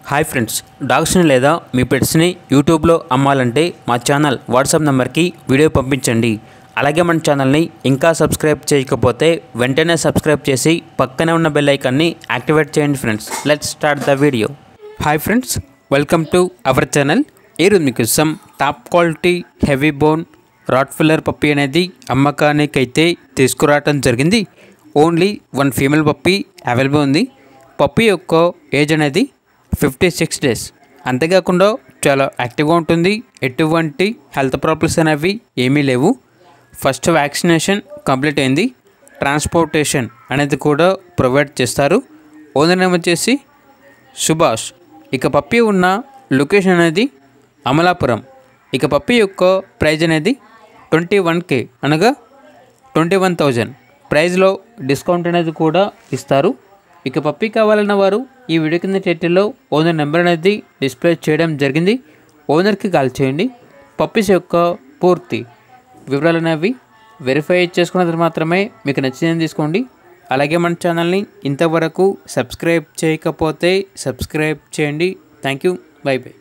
Hi friends, డాగ్స్ని లేదా మీ పెట్స్ని యూట్యూబ్లో అమ్మాలంటే మా ఛానల్ వాట్సాప్ నెంబర్కి వీడియో పంపించండి. అలాగే మన ఛానల్ని ఇంకా సబ్స్క్రైబ్ చేయకపోతే వెంటనే సబ్స్క్రైబ్ చేసి పక్కనే ఉన్న బెల్ ఐకాన్ని యాక్టివేట్ చేయండి friends. Let's start the video. Hi friends, welcome to our channel. ఈరోజు మీకోసం top quality heavy bone Rottweiler puppy అనేది అమ్మకానికైతే తీసుకురావడం జరిగింది. Only one female puppy available ఉంది. పప్పీ యొక్క ఏజ్ అనేది 56 డేస్. అంతేకాకుండా చాలా యాక్టివ్గా ఉంటుంది. ఎటువంటి హెల్త్ ప్రాబ్లమ్స్ అనేవి ఏమీ లేవు. ఫస్ట్ వ్యాక్సినేషన్ కంప్లీట్ అయింది. ట్రాన్స్పోర్టేషన్ అనేది కూడా ప్రొవైడ్ చేస్తారు. ఓనర్ నేమ్ వచ్చేసి సుభాష్. ఇక పప్పీ ఉన్న లొకేషన్ అనేది అమలాపురం. ఇక పప్పీ యొక్క ప్రైజ్ అనేది 21K అనగా 21,000. ప్రైజ్లో డిస్కౌంట్ అనేది కూడా ఇస్తారు. ఇక పప్పీ కావాలన్న వారు ఈ వీడియో కింద టైటిల్లో ఓనర్ నెంబర్ అనేది డిస్ప్లే చేయడం జరిగింది. ఓనర్కి కాల్ చేయండి. పప్పీస్ యొక్క పూర్తి వివరాలు అనేవి వెరిఫై చేసుకున్న తర్వాత మాత్రమే మీకు నచ్చిందని తీసుకోండి. అలాగే మన ఛానల్ని ఇంతవరకు సబ్స్క్రైబ్ చేయకపోతే సబ్స్క్రైబ్ చేయండి. Thank you. By by.